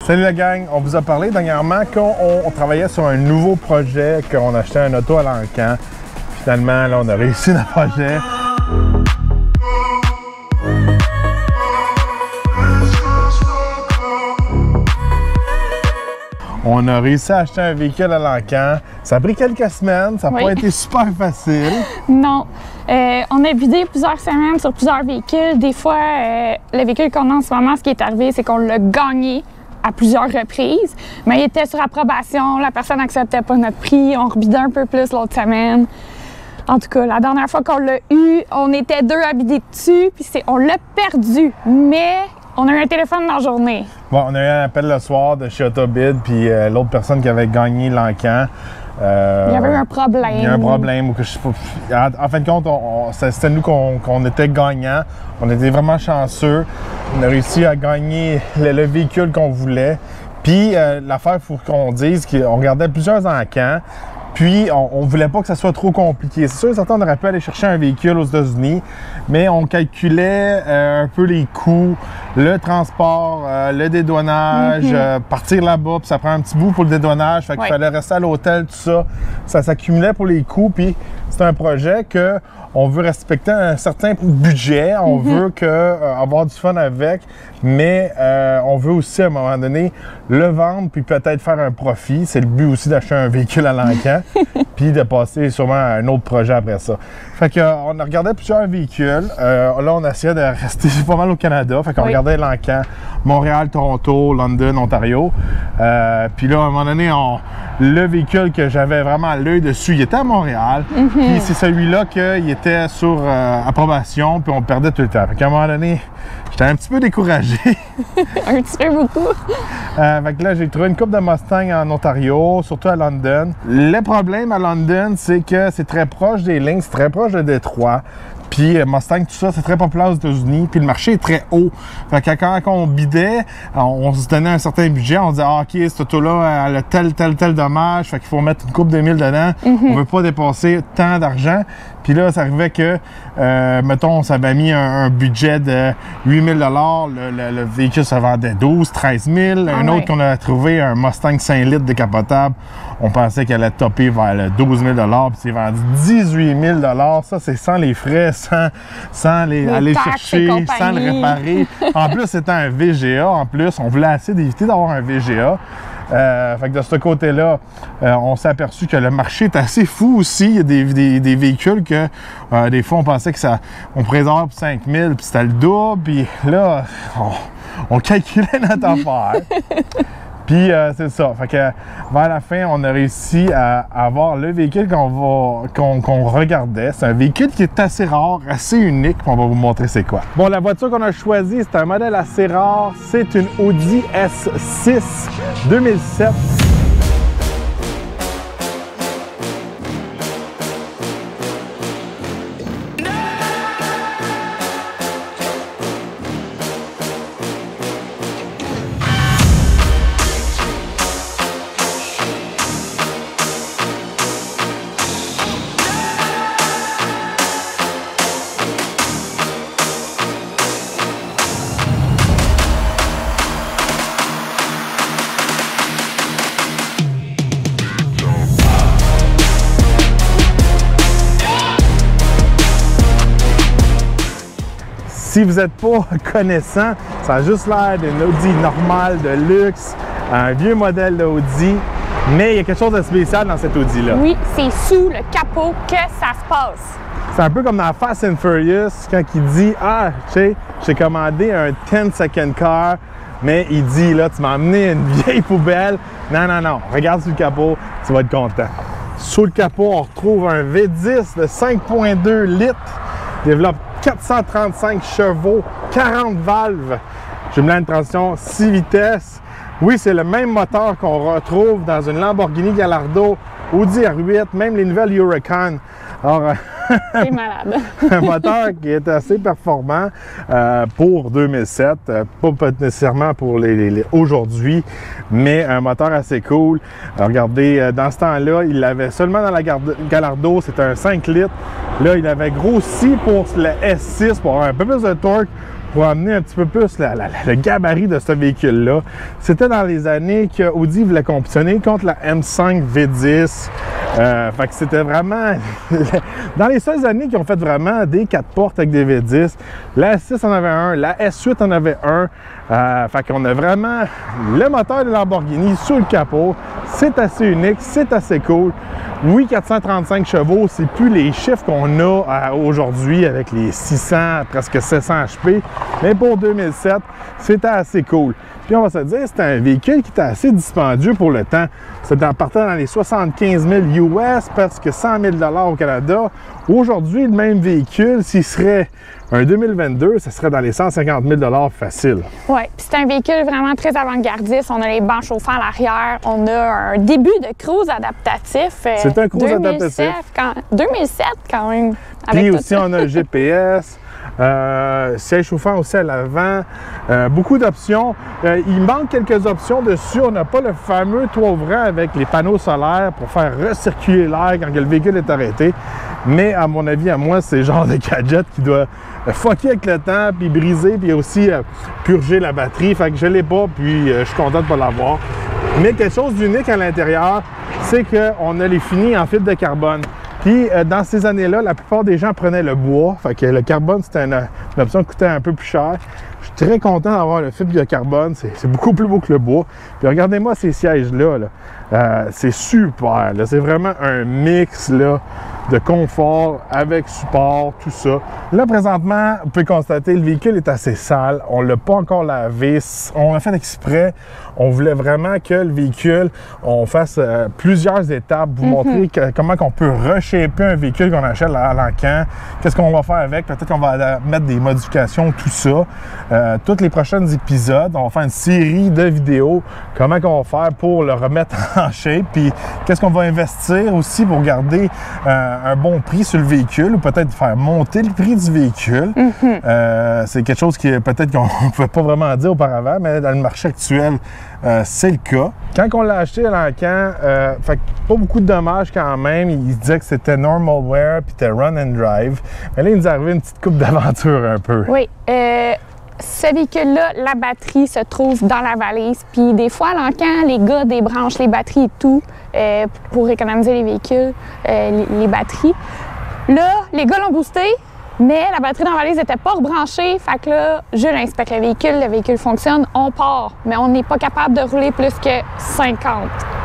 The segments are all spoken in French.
Salut la gang, on vous a parlé dernièrement qu'on travaillait sur un nouveau projet, qu'on achetait un auto à l'encan. Finalement, là, on a réussi le projet. On a réussi à acheter un véhicule à l'encan. Ça a pris quelques semaines, ça n'a pas été super facile. Non. On a bidé plusieurs semaines sur plusieurs véhicules. Des fois, le véhicule qu'on a en ce moment, ce qui est arrivé, c'est qu'on l'a gagné à plusieurs reprises. Mais il était sur approbation, la personne n'acceptait pas notre prix, on rebidait un peu plus l'autre semaine. En tout cas, la dernière fois qu'on l'a eu, on était deux à bider dessus, puis on l'a perdu. Mais on a eu un téléphone dans la journée. Bon, on a eu un appel le soir de chez Autobid, puis l'autre personne qui avait gagné l'encan. Il y avait eu un problème. Il y a un problème. En fin de compte, c'était nous qu'on était gagnants. On était vraiment chanceux. On a réussi à gagner le véhicule qu'on voulait. Puis, l'affaire, il faut qu'on dise qu'on regardait plusieurs encans. Puis, on ne voulait pas que ça soit trop compliqué. C'est sûr, certains, on aurait pu aller chercher un véhicule aux États-Unis, mais on calculait un peu les coûts, le transport, le dédouanage, partir là-bas, puis ça prend un petit bout pour le dédouanage, fait qu'il fallait rester à l'hôtel, tout ça. Ça s'accumulait pour les coûts, puis c'est un projet qu'on veut respecter un certain budget, on veut avoir du fun avec, mais on veut aussi, à un moment donné, le vendre, puis peut-être faire un profit. C'est le but aussi d'acheter un véhicule à l'encan. Puis de passer sûrement à un autre projet après ça. Fait qu'on a regardé plusieurs véhicules. Là, on essayait de rester pas mal au Canada. Fait qu'on regardait l'encan, Montréal, Toronto, London, Ontario. Puis là, à un moment donné, le véhicule que j'avais vraiment l'œil dessus, il était à Montréal. Puis c'est celui-là qu'il était sur approbation, puis on perdait tout le temps. Fait qu'à un moment donné, j'étais un petit peu découragé. Un petit peu beaucoup. Fait que là, j'ai trouvé une coupe de Mustang en Ontario, surtout à London. Le problème à London, c'est que c'est très proche des lignes, c'est très proche de Détroit. Puis Mustang, tout ça, c'est très populaire aux États-Unis. Puis le marché est très haut. Fait que quand on bidait, on se donnait un certain budget. On disait, ah, OK, cette auto-là, elle a tel dommage. Fait qu'il faut mettre une coupe de 1000 dedans. On veut pas dépasser tant d'argent. Puis là, ça arrivait que, mettons, on s'avait mis un budget de 8000 $. Le véhicule se vendait 12 13 000. Un autre qu'on a trouvé, un Mustang 5 litres décapotable, on pensait qu'elle allait topper vers le 12 000 $. Puis c'est vendu 18 000 $. Ça, c'est sans les frais, sans aller chercher, sans le réparer. En plus, c'était un VGA. En plus, on voulait essayer d'éviter d'avoir un VGA. Fait que de ce côté-là, on s'est aperçu que le marché est assez fou aussi. Il y a des véhicules que des fois on pensait que on pourrait avoir pour 5 000, puis c'était le double. Puis là, on calculait notre affaire. Puis c'est ça. Fait que vers la fin, on a réussi à avoir le véhicule qu'on regardait. C'est un véhicule qui est assez rare, assez unique. Puis on va vous montrer c'est quoi. Bon, la voiture qu'on a choisie, c'est un modèle assez rare. C'est une Audi S6 2007. Si vous n'êtes pas connaissant, ça a juste l'air d'une Audi normale de luxe, un vieux modèle d'Audi, mais il y a quelque chose de spécial dans cette Audi-là. Oui, c'est sous le capot que ça se passe. C'est un peu comme dans Fast and Furious, quand il dit « Ah, tu sais, j'ai commandé un 10-second car », mais il dit « Là, tu m'as amené une vieille poubelle. » Non, non, non, regarde sous le capot, tu vas être content. Sous le capot, on retrouve un V10 de 5,2 litres, développe 435 chevaux, 40 valves, jumelant une transmission 6 vitesses. Oui, c'est le même moteur qu'on retrouve dans une Lamborghini Gallardo, Audi R8, même les nouvelles Huracan. Alors, c'est malade. Un moteur qui est assez performant pour 2007, pas nécessairement pour aujourd'hui, mais un moteur assez cool. Alors, regardez, dans ce temps-là, il l'avait seulement dans la Gallardo, c'était un 5 litres. Là, il avait grossi pour le S6 pour avoir un peu plus de torque, pour amener un petit peu plus le gabarit de ce véhicule-là. C'était dans les années que Audi voulait compétitionner contre la M5 V10. Fait que c'était vraiment dans les seules années qui ont fait vraiment des 4 portes avec des V10. La S6 en avait un, la S8 en avait un. Fait qu'on a vraiment le moteur de Lamborghini sous le capot. C'est assez unique, c'est assez cool. Oui, 435 chevaux, c'est plus les chiffres qu'on a aujourd'hui avec les 600, presque 700 HP, mais pour 2007, c'était assez cool. Puis on va se dire, c'était un véhicule qui était assez dispendieux pour le temps. C'était en partant dans les 75 000 US, presque 100 000 $ au Canada. Aujourd'hui, le même véhicule, s'il serait un 2022, ça serait dans les 150 000 $ facile. Oui, puis c'est un véhicule vraiment très avant-gardiste. On a les bancs chauffants à l'arrière. On a un début de cruise adaptatif. C'est un cruise adaptatif. 2007 quand même. Puis aussi, on a le GPS. Siège chauffant aussi à l'avant, beaucoup d'options. Il manque quelques options dessus. On n'a pas le fameux toit ouvrant avec les panneaux solaires pour faire recirculer l'air quand le véhicule est arrêté. Mais à mon avis, à moi, c'est le genre de gadget qui doit fucker avec le temps, puis briser, puis aussi purger la batterie. Fait que je ne l'ai pas, puis je suis content de ne pas l'avoir. Mais quelque chose d'unique à l'intérieur, c'est qu'on a les finis en fibre de carbone. Puis, dans ces années-là, la plupart des gens prenaient le bois. Fait que le carbone, c'était une option qui coûtait un peu plus cher. Je suis très content d'avoir le fibre de carbone. C'est beaucoup plus beau que le bois. Puis, regardez-moi ces sièges-là. C'est super. C'est vraiment un mix là, de confort avec support, tout ça. Là, présentement, vous pouvez constater, le véhicule est assez sale. On ne l'a pas encore lavé. On a fait exprès. On voulait vraiment que le véhicule, on fasse plusieurs étapes, vous montrer comment on peut reshaper un véhicule qu'on achète à l'encan. Qu'est-ce qu'on va faire avec? Peut-être qu'on va mettre des modifications, tout ça. Tous les prochains épisodes, on va faire une série de vidéos. Comment on va faire pour le remettre en shape? Puis qu'est-ce qu'on va investir aussi pour garder un bon prix sur le véhicule ou peut-être faire monter le prix du véhicule. C'est quelque chose qui peut-être qu'on ne pouvait pas vraiment dire auparavant, mais dans le marché actuel, c'est le cas. Quand on l'a acheté à l'encan, fait pas beaucoup de dommages quand même. Il disait que c'était normal wear puis c'était run and drive. Mais là, il nous est arrivé une petite coupe d'aventure un peu. Oui. Ce véhicule-là, la batterie se trouve dans la valise. Puis des fois, à l'encan, les gars débranchent les batteries et tout pour économiser les véhicules, les batteries. Là, les gars l'ont boosté, mais la batterie dans la valise n'était pas rebranchée. Fait que là, Jules inspecte le véhicule fonctionne, on part. Mais on n'est pas capable de rouler plus que 50.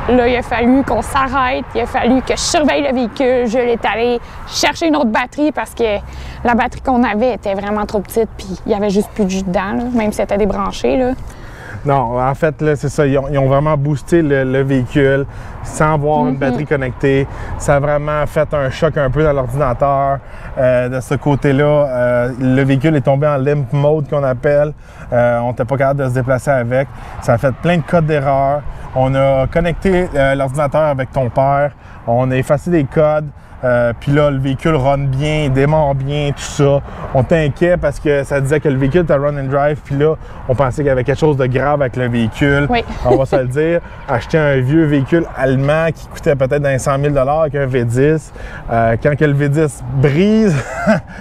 Là, il a fallu qu'on s'arrête, il a fallu que je surveille le véhicule. Jules est allé chercher une autre batterie parce que la batterie qu'on avait était vraiment trop petite, puis il n'y avait juste plus de jus dedans, là, même si c'était débranché. Là. Non, en fait, là, c'est ça. Ils ont vraiment boosté le véhicule sans avoir une batterie connectée. Ça a vraiment fait un choc un peu dans l'ordinateur. De ce côté-là, le véhicule est tombé en limp mode qu'on appelle. On n'était pas capable de se déplacer avec. Ça a fait plein de codes d'erreur. On a connecté l'ordinateur avec ton père. On a effacé des codes. Puis là, le véhicule run bien, il démarre bien, tout ça. On était inquiet parce que ça disait que le véhicule était run and drive. Puis là, on pensait qu'il y avait quelque chose de grave avec le véhicule. Oui. On va se le dire. Acheter un vieux véhicule allemand qui coûtait peut-être dans les 100 000 $ avec un V10. Quand que le V10 brise,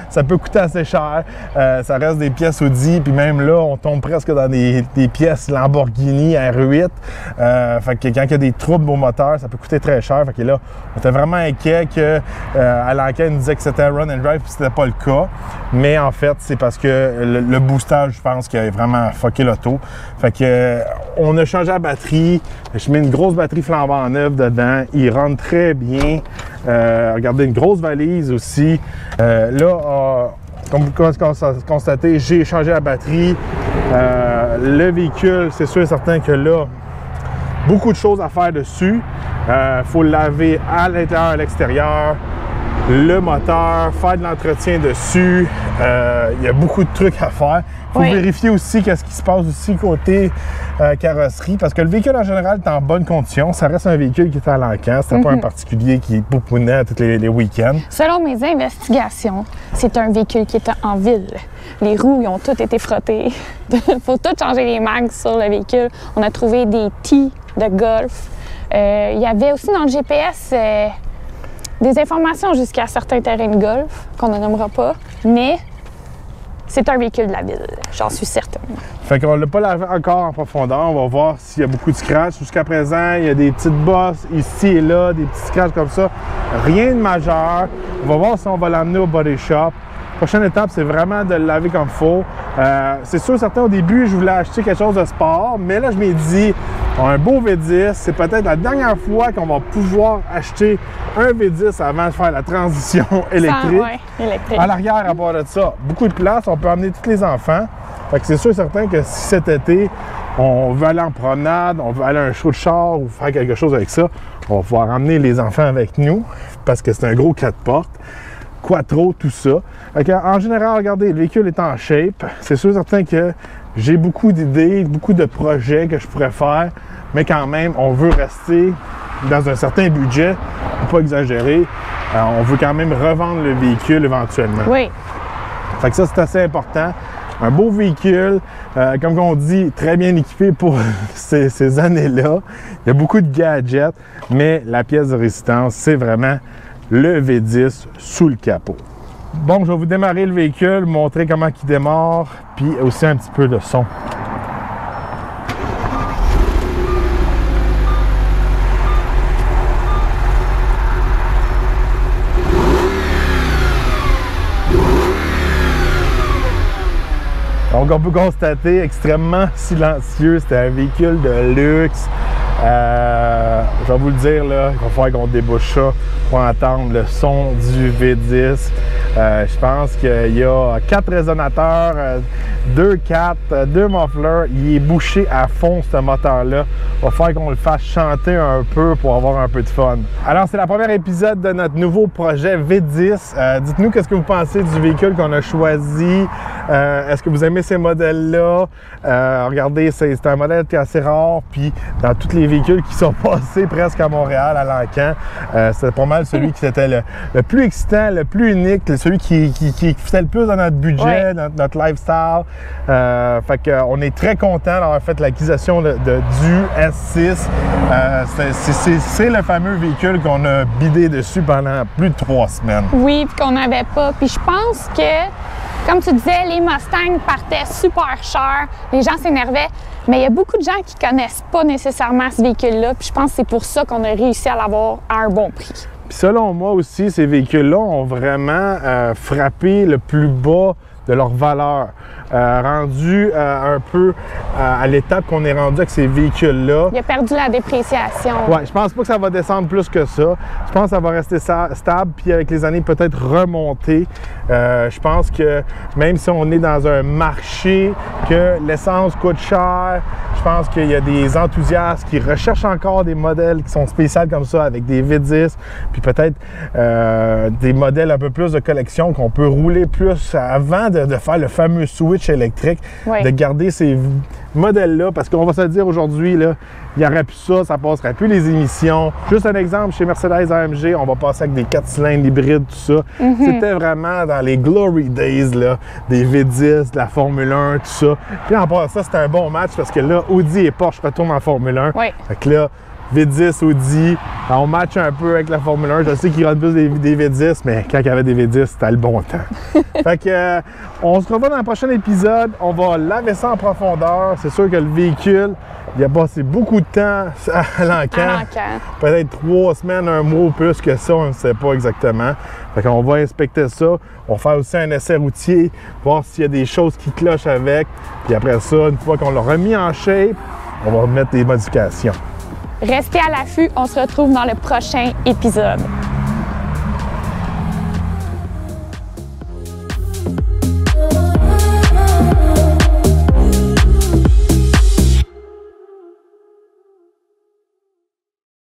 ça peut coûter assez cher. Ça reste des pièces Audi. Puis même là, on tombe presque dans des pièces Lamborghini R8. Fait que quand il y a des troubles au moteur, ça peut coûter très cher. Fait que là, on était vraiment inquiet que à l'enquête, il nous disait que c'était run and drive, puis c'était pas le cas. Mais en fait, c'est parce que le boostage, je pense, qui a vraiment fucké l'auto. Fait que on a changé la batterie. Je mets une grosse batterie flambant neuve dedans. Il rentre très bien. Regardez, une grosse valise aussi. Là, comme vous pouvez constater, j'ai changé la batterie. Le véhicule, c'est sûr et certain que là, beaucoup de choses à faire dessus. Faut le laver à l'intérieur et à l'extérieur. Le moteur, faire de l'entretien dessus. Il y a beaucoup de trucs à faire. Il faut vérifier aussi qu'est-ce qui se passe aussi côté carrosserie, parce que le véhicule en général est en bonne condition. Ça reste un véhicule qui est à l'encan. C'était pas un particulier qui poupounait tous les week-ends. Selon mes investigations, c'est un véhicule qui était en ville. Les roues, ils ont toutes été frottées. Il faut tout changer les mags sur le véhicule. On a trouvé des T de golf. Il y avait aussi dans le GPS des informations jusqu'à certains terrains de golf, qu'on ne nommera pas, mais c'est un véhicule de la ville, j'en suis certaine. Fait qu'on ne l'a pas lavé encore en profondeur. On va voir s'il y a beaucoup de scratch. Jusqu'à présent, il y a des petites bosses ici et là, des petits scratchs comme ça. Rien de majeur. On va voir si on va l'emmener au body shop. Prochaine étape, c'est vraiment de le laver comme il faut. C'est sûr, certain, au début, je voulais acheter quelque chose de sport, mais là, je m'ai dit, un beau V10, c'est peut-être la dernière fois qu'on va pouvoir acheter un V10 avant de faire la transition électrique. Électrique. À l'arrière, à part de ça, beaucoup de place, on peut emmener tous les enfants. Fait que c'est sûr, certain que si cet été, on veut aller en promenade, on veut aller à un show de char ou faire quelque chose avec ça, on va pouvoir emmener les enfants avec nous parce que c'est un gros 4 portes. Quattro, tout ça. En général, regardez, le véhicule est en shape. C'est sûr certain que j'ai beaucoup d'idées, beaucoup de projets que je pourrais faire, mais quand même, on veut rester dans un certain budget, pour pas exagérer. On veut quand même revendre le véhicule éventuellement. Oui. Fait que ça, c'est assez important. Un beau véhicule, comme on dit, très bien équipé pour ces années-là. Il y a beaucoup de gadgets, mais la pièce de résistance, c'est vraiment le V10 sous le capot. Bon, je vais vous démarrer le véhicule, montrer comment il démarre, puis aussi un petit peu de son. Donc, on peut constater, extrêmement silencieux, c'était un véhicule de luxe. Je vais vous le dire, là, il va falloir qu'on débouche ça pour entendre le son du V10. Je pense qu'il y a 4 résonateurs, 2 4, 2 mufflers. Il est bouché à fond, ce moteur-là. Il va falloir qu'on le fasse chanter un peu pour avoir un peu de fun. Alors, c'est le premier épisode de notre nouveau projet V10. Dites-nous qu'est-ce que vous pensez du véhicule qu'on a choisi. Est-ce que vous aimez ces modèles-là? Regardez, c'est un modèle qui est assez rare. Puis, dans tous les véhicules qui sont passés presque à Montréal, à l'Encan, c'était pas mal celui qui était le plus excitant, le plus unique, celui qui fitait le plus dans notre budget, notre lifestyle. Fait qu'on est très content d'avoir fait l'acquisition du S6. C'est le fameux véhicule qu'on a bidé dessus pendant plus de 3 semaines. Oui, puis qu'on n'avait pas. Puis je pense que, comme tu disais, les Mustangs partaient super cher. Les gens s'énervaient. Mais il y a beaucoup de gens qui ne connaissent pas nécessairement ce véhicule-là. Puis je pense que c'est pour ça qu'on a réussi à l'avoir à un bon prix. Puis selon moi aussi, ces véhicules-là ont vraiment frappé le plus bas de leur valeur. Rendu un peu à l'étape qu'on est rendu avec ces véhicules-là. Il a perdu la dépréciation. Oui, je pense pas que ça va descendre plus que ça. Je pense que ça va rester stable, puis avec les années, peut-être remonter. Je pense que même si on est dans un marché que l'essence coûte cher, je pense qu'il y a des enthousiastes qui recherchent encore des modèles qui sont spéciaux comme ça, avec des V10, puis peut-être des modèles un peu plus de collection qu'on peut rouler plus avant de faire le fameux switch électrique, de garder ces modèles-là, parce qu'on va se le dire aujourd'hui, il n'y aurait plus ça passerait plus les émissions. Juste un exemple, chez Mercedes AMG, on va passer avec des 4 cylindres hybrides, tout ça. C'était vraiment dans les glory days, là, des V10, de la Formule 1, tout ça. Puis en part ça, c'était un bon match, parce que là, Audi et Porsche retournent en Formule 1. Fait que là, V10, Audi, on match un peu avec la Formule 1. Je sais qu'il y aura plus des V10, mais quand il y avait des V10, c'était le bon temps. Fait que, on se revoit dans le prochain épisode. On va laver ça en profondeur. C'est sûr que le véhicule, il a passé beaucoup de temps à l'Encan. Peut-être 3 semaines, 1 mois ou plus que ça, on ne sait pas exactement. Fait qu'on va inspecter ça. On va faire aussi un essai routier, voir s'il y a des choses qui clochent avec. Puis après ça, une fois qu'on l'a remis en shape, on va mettre des modifications. Restez à l'affût, on se retrouve dans le prochain épisode.